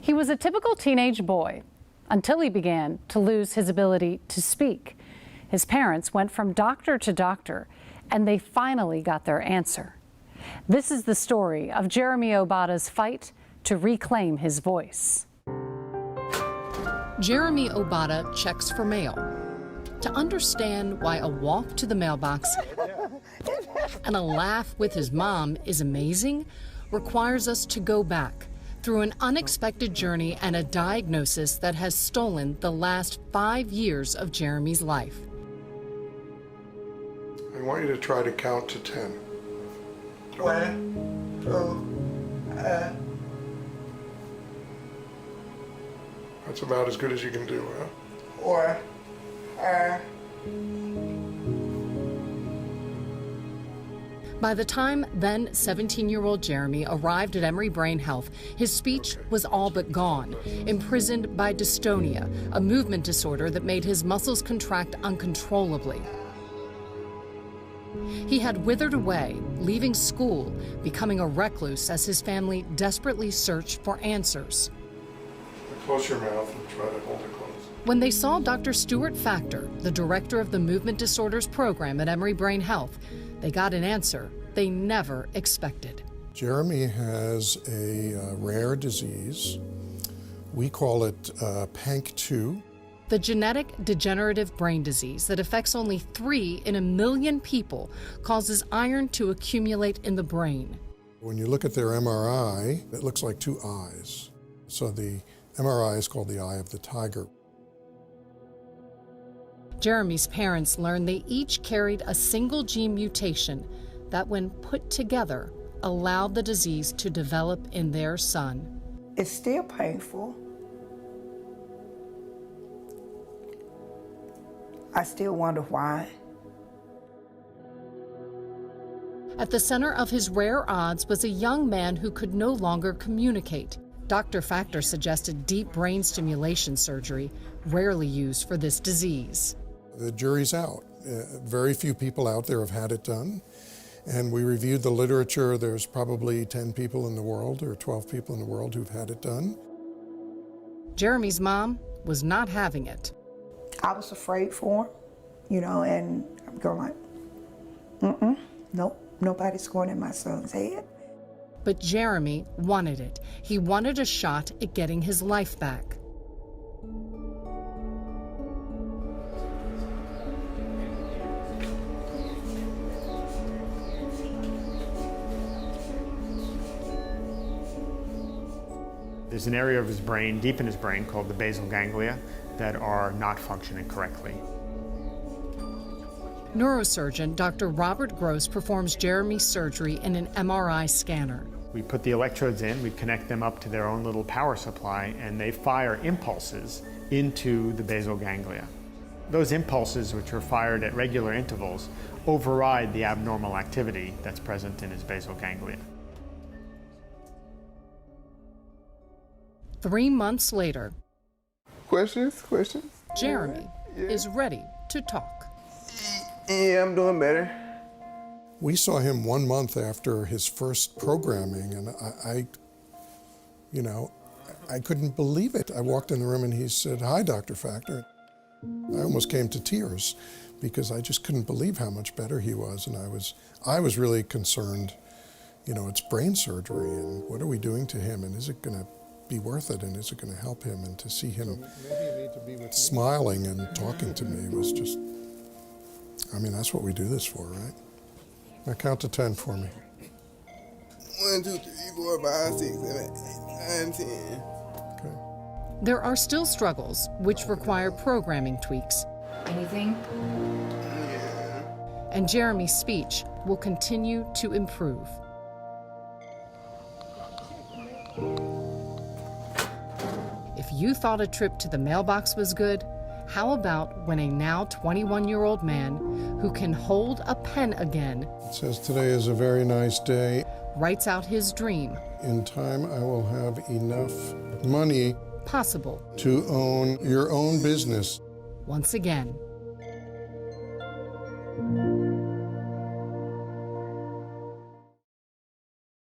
He was a typical teenage boy until he began to lose his ability to speak. His parents went from doctor to doctor, and they finally got their answer. This is the story of Jeremy Obata's fight to reclaim his voice. Jeremy Obata checks for mail. To understand why a walk to the mailbox and a laugh with his mom is amazing requires us to go back through an unexpected journey and a diagnosis that has stolen the last 5 years of Jeremy's life. I want you to try to count to 10. 1, 2, That's about as good as you can do, huh? 4, By the time then 17-year-old Jeremy arrived at Emory Brain Health, his speech was all but gone, imprisoned by dystonia, a movement disorder that made his muscles contract uncontrollably. He had withered away, leaving school, becoming a recluse as his family desperately searched for answers. Close your mouth and try to hold it close. When they saw Dr. Stuart Factor, the director of the Movement Disorders Program at Emory Brain Health, they got an answer they never expected. Jeremy has a rare disease. We call it Pank 2. The genetic degenerative brain disease that affects only 3 in a million people causes iron to accumulate in the brain. When you look at their MRI, it looks like 2 eyes. So the MRI is called the eye of the tiger. Jeremy's parents learned they each carried a single gene mutation that, when put together, allowed the disease to develop in their son. It's still painful. I still wonder why. At the center of his rare odds was a young man who could no longer communicate. Dr. Factor suggested deep brain stimulation surgery, rarely used for this disease. The jury's out. Very few people out there have had it done. And we reviewed the literature. There's probably 10 people in the world or 12 people in the world who've had it done. Jeremy's mom was not having it. I was afraid for him, and I'm going like, nope, nobody's going in my son's head. But Jeremy wanted it. He wanted a shot at getting his life back. There's an area of his brain, deep in his brain, called the basal ganglia, that are not functioning correctly. Neurosurgeon Dr. Robert Gross performs Jeremy's surgery in an MRI scanner. We put the electrodes in, we connect them up to their own little power supply, and they fire impulses into the basal ganglia. Those impulses, which are fired at regular intervals, override the abnormal activity that's present in his basal ganglia. 3 months later, Questions? Jeremy is ready to talk. Yeah, I'm doing better. We saw him 1 month after his first programming, and I couldn't believe it. I walked in the room and he said, "Hi, Dr. Factor." I almost came to tears because I just couldn't believe how much better he was, and I was really concerned. It's brain surgery, and what are we doing to him, and is it going to be worth it, and is it going to help him? And to see him smiling and talking to me was just, that's what we do this for, right? Now count to 10 for me. 1, 2, 3, 4, 5, 6, 7, 8, 9, 10. Okay. There are still struggles, which require programming tweaks. Anything? Yeah. And Jeremy's speech will continue to improve. If you thought a trip to the mailbox was good, how about when a now 21-year-old man who can hold a pen again It says today is a very nice day. writes out his dream? In time, I will have enough money Possible to own your own business. once again.